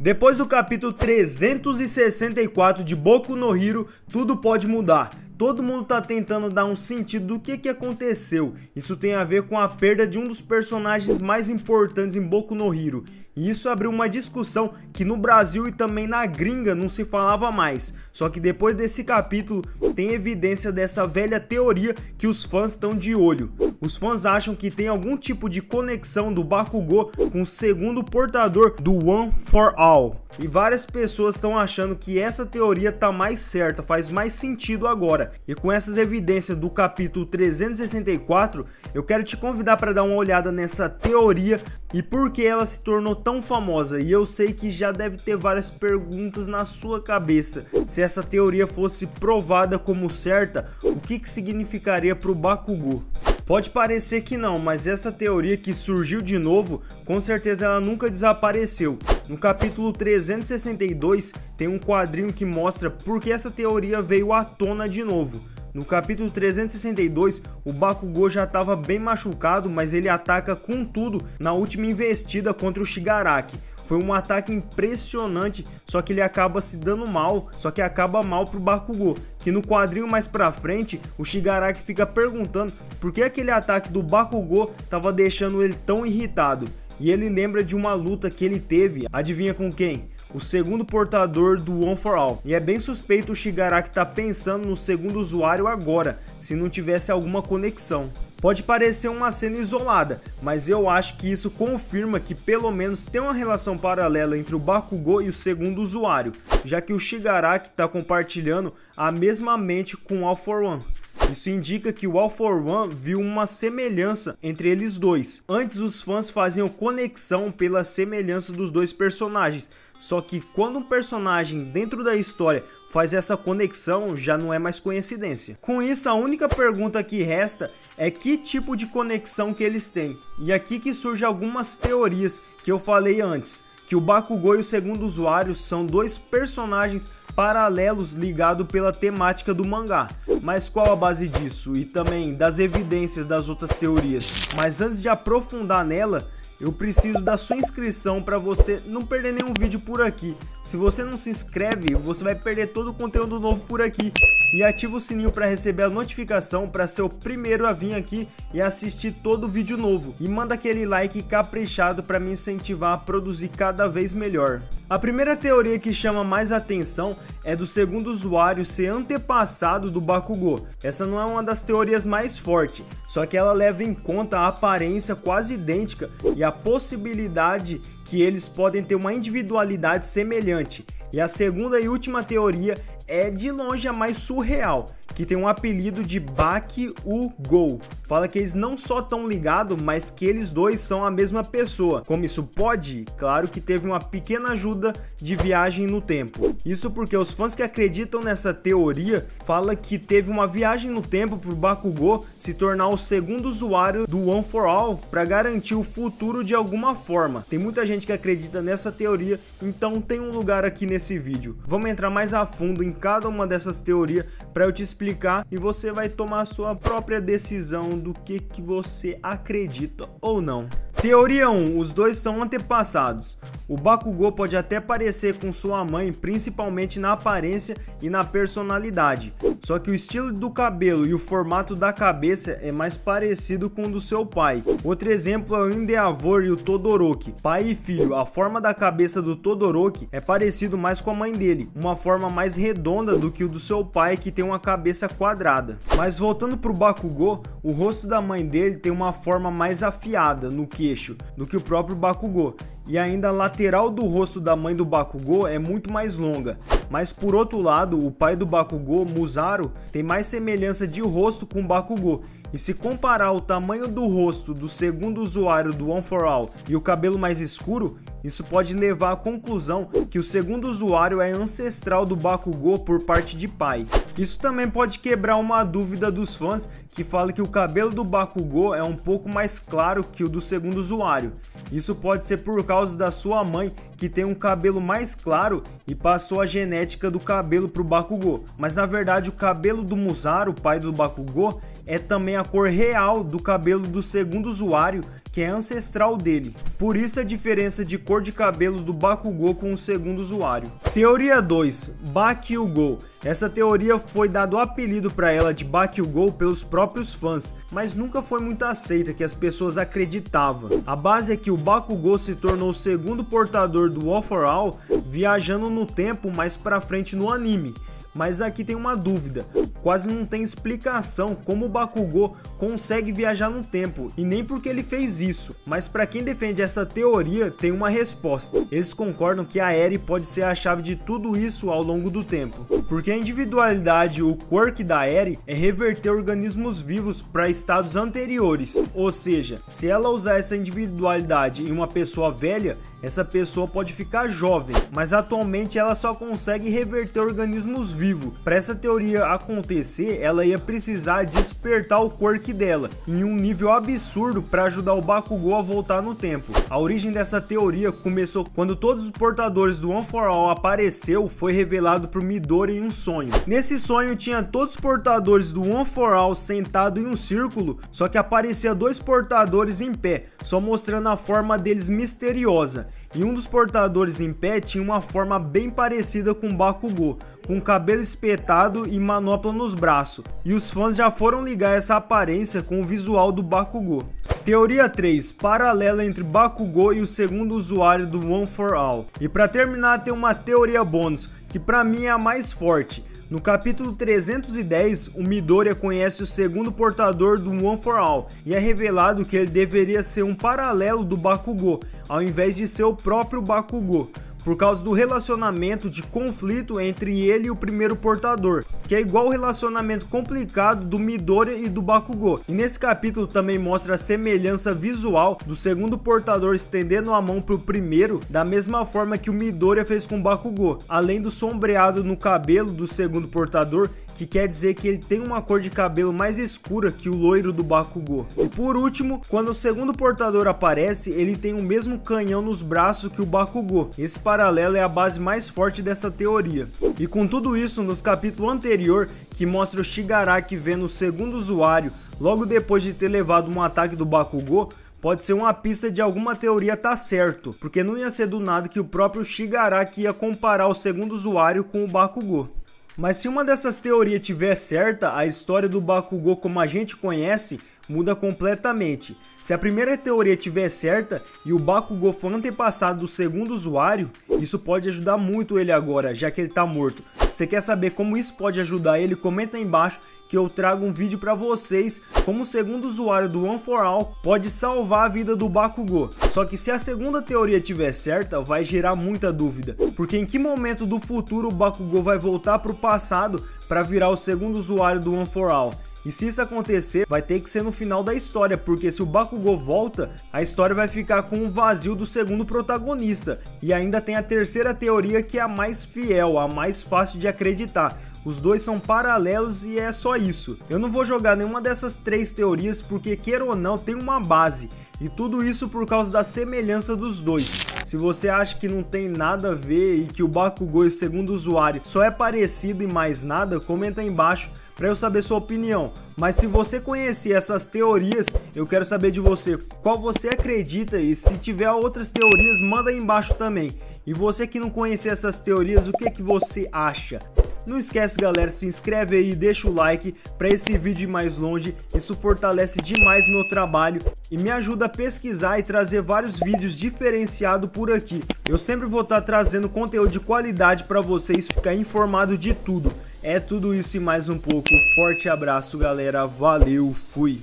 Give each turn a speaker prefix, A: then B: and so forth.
A: Depois do capítulo 364 de Boku no Hero, tudo pode mudar. Todo mundo tá tentando dar um sentido do que aconteceu. Isso tem a ver com a perda de um dos personagens mais importantes em Boku no Hero. E isso abriu uma discussão que no Brasil e também na gringa não se falava mais. Só que depois desse capítulo tem evidência dessa velha teoria que os fãs estão de olho. Os fãs acham que tem algum tipo de conexão do Bakugou com o segundo portador do One for All. E várias pessoas estão achando que essa teoria tá mais certa, faz mais sentido agora. E com essas evidências do capítulo 364, eu quero te convidar para dar uma olhada nessa teoria e por que ela se tornou tão famosa. E eu sei que já deve ter várias perguntas na sua cabeça. Se essa teoria fosse provada como certa, o que significaria para o Bakugou? Pode parecer que não, mas essa teoria que surgiu de novo, com certeza ela nunca desapareceu. No capítulo 362 tem um quadrinho que mostra por que essa teoria veio à tona de novo. No capítulo 362, o Bakugou já estava bem machucado, mas ele ataca com tudo na última investida contra o Shigaraki. Foi um ataque impressionante, só que ele acaba se dando mal, só que acaba mal pro Bakugou, que no quadrinho mais pra frente, o Shigaraki fica perguntando por que aquele ataque do Bakugou tava deixando ele tão irritado. E ele lembra de uma luta que ele teve, adivinha com quem? O segundo portador do One for All. E é bem suspeito o Shigaraki tá pensando no segundo usuário agora, se não tivesse alguma conexão. Pode parecer uma cena isolada, mas eu acho que isso confirma que pelo menos tem uma relação paralela entre o Bakugou e o segundo usuário, já que o Shigaraki está compartilhando a mesma mente com o All for One. Isso indica que o All for One viu uma semelhança entre eles dois. Antes os fãs faziam conexão pela semelhança dos dois personagens, só que quando um personagem dentro da história faz essa conexão, já não é mais coincidência. Com isso, a única pergunta que resta é que tipo de conexão que eles têm. E aqui que surgem algumas teorias que eu falei antes, que o Bakugou e o segundo usuário são dois personagens paralelos ligados pela temática do mangá. Mas qual a base disso? E também das evidências das outras teorias. Mas antes de aprofundar nela, eu preciso da sua inscrição para você não perder nenhum vídeo por aqui. Se você não se inscreve, você vai perder todo o conteúdo novo por aqui. E ativa o sininho para receber a notificação para ser o primeiro a vir aqui e assistir todo o vídeo novo. E manda aquele like caprichado para me incentivar a produzir cada vez melhor. A primeira teoria que chama mais atenção é do segundo usuário ser antepassado do Bakugou. Essa não é uma das teorias mais fortes, só que ela leva em conta a aparência quase idêntica e a possibilidade que eles podem ter uma individualidade semelhante. E a segunda e última teoria é de longe a mais surreal, que tem um apelido de Bakugou. Fala que eles não só estão ligados, mas que eles dois são a mesma pessoa. Como isso pode? Claro que teve uma pequena ajuda de viagem no tempo. Isso porque os fãs que acreditam nessa teoria falam que teve uma viagem no tempo para o Bakugou se tornar o segundo usuário do One for All para garantir o futuro de alguma forma. Tem muita gente que acredita nessa teoria, então tem um lugar aqui nesse vídeo. Vamos entrar mais a fundo em cada uma dessas teorias para eu te explicar e você vai tomar a sua própria decisão do que você acredita ou não. Teoria 1. Os dois são antepassados. O Bakugou pode até parecer com sua mãe, principalmente na aparência e na personalidade. Só que o estilo do cabelo e o formato da cabeça é mais parecido com o do seu pai. Outro exemplo é o Endeavor e o Todoroki. Pai e filho, a forma da cabeça do Todoroki é parecido mais com a mãe dele, uma forma mais redonda do que o do seu pai, que tem uma cabeça quadrada. Mas voltando pro Bakugou, o rosto da mãe dele tem uma forma mais afiada no queixo do que o próprio Bakugou. E ainda a lateral do rosto da mãe do Bakugou é muito mais longa. Mas por outro lado, o pai do Bakugou, Musaru, tem mais semelhança de rosto com o Bakugou. E se comparar o tamanho do rosto do segundo usuário do One for All e o cabelo mais escuro, isso pode levar à conclusão que o segundo usuário é ancestral do Bakugou por parte de pai. Isso também pode quebrar uma dúvida dos fãs que falam que o cabelo do Bakugou é um pouco mais claro que o do segundo usuário. Isso pode ser por causa da sua mãe, que tem um cabelo mais claro e passou a genética do cabelo para o Bakugou. Mas na verdade o cabelo do Musaru, pai do Bakugou, é também a cor real do cabelo do segundo usuário, que que é ancestral dele. Por isso a diferença de cor de cabelo do Bakugou com o segundo usuário. Teoria 2, Bakugo. Essa teoria foi dado o apelido para ela de Bakugou pelos próprios fãs, mas nunca foi muito aceita, que as pessoas acreditavam. A base é que o Bakugou se tornou o segundo portador do All for All, viajando no tempo mais pra frente no anime. Mas aqui tem uma dúvida, quase não tem explicação como o Bakugou consegue viajar no tempo, e nem porque ele fez isso, mas para quem defende essa teoria tem uma resposta. Eles concordam que a Eri pode ser a chave de tudo isso ao longo do tempo, porque a individualidade, o quirk da Eri é reverter organismos vivos para estados anteriores, ou seja, se ela usar essa individualidade em uma pessoa velha, essa pessoa pode ficar jovem, mas atualmente ela só consegue reverter organismos vivos. Para essa teoria acontecer, ela ia precisar despertar o quirk dela em um nível absurdo para ajudar o Bakugou a voltar no tempo. A origem dessa teoria começou quando todos os portadores do One for All apareceu, foi revelado pro Midori em um sonho. Nesse sonho tinha todos os portadores do One for All sentado em um círculo, só que aparecia dois portadores em pé, só mostrando a forma deles misteriosa. E um dos portadores em pé tinha uma forma bem parecida com o Bakugou, com cabelo espetado e manopla nos braços, e os fãs já foram ligar essa aparência com o visual do Bakugou. Teoria 3, paralelo entre Bakugou e o segundo usuário do One for All. E para terminar tem uma teoria bônus, que para mim é a mais forte. No capítulo 310, o Midoriya conhece o segundo portador do One for All, e é revelado que ele deveria ser um paralelo do Bakugou, ao invés de ser o próprio Bakugou, por causa do relacionamento de conflito entre ele e o primeiro portador, que é igual o relacionamento complicado do Midoriya e do Bakugou. E nesse capítulo também mostra a semelhança visual do segundo portador estendendo a mão pro primeiro, da mesma forma que o Midoriya fez com o Bakugou, além do sombreado no cabelo do segundo portador, que quer dizer que ele tem uma cor de cabelo mais escura que o loiro do Bakugou. E por último, quando o segundo portador aparece, ele tem o mesmo canhão nos braços que o Bakugou. Esse paralelo é a base mais forte dessa teoria. E com tudo isso, nos capítulos anterior, que mostra o Shigaraki vendo o segundo usuário logo depois de ter levado um ataque do Bakugou, pode ser uma pista de alguma teoria tá certo, porque não ia ser do nada que o próprio Shigaraki ia comparar o segundo usuário com o Bakugou. Mas se uma dessas teorias tiver certa, a história do Bakugou como a gente conhece muda completamente. Se a primeira teoria tiver certa e o Bakugou for antepassado do segundo usuário, isso pode ajudar muito ele agora, já que ele tá morto. Você quer saber como isso pode ajudar ele? Comenta aí embaixo que eu trago um vídeo pra vocês como o segundo usuário do One for All pode salvar a vida do Bakugou. Só que se a segunda teoria tiver certa, vai gerar muita dúvida, porque em que momento do futuro o Bakugou vai voltar pro passado para virar o segundo usuário do One for All? E se isso acontecer, vai ter que ser no final da história, porque se o Bakugou volta, a história vai ficar com o vazio do segundo protagonista. E ainda tem a terceira teoria, que é a mais fiel, a mais fácil de acreditar. Os dois são paralelos e é só isso. Eu não vou jogar nenhuma dessas três teorias porque, queira ou não, tem uma base. E tudo isso por causa da semelhança dos dois. Se você acha que não tem nada a ver e que o Bakugou e o segundo usuário só é parecido e mais nada, comenta aí embaixo para eu saber sua opinião. Mas se você conhecer essas teorias, eu quero saber de você qual você acredita, e se tiver outras teorias, manda aí embaixo também. E você que não conhecer essas teorias, o que você acha? Não esquece, galera, se inscreve aí e deixa o like para esse vídeo ir mais longe. Isso fortalece demais meu trabalho e me ajuda a pesquisar e trazer vários vídeos diferenciados por aqui. Eu sempre vou estar trazendo conteúdo de qualidade para vocês ficar informado de tudo. É tudo isso e mais um pouco. Forte abraço, galera. Valeu, fui!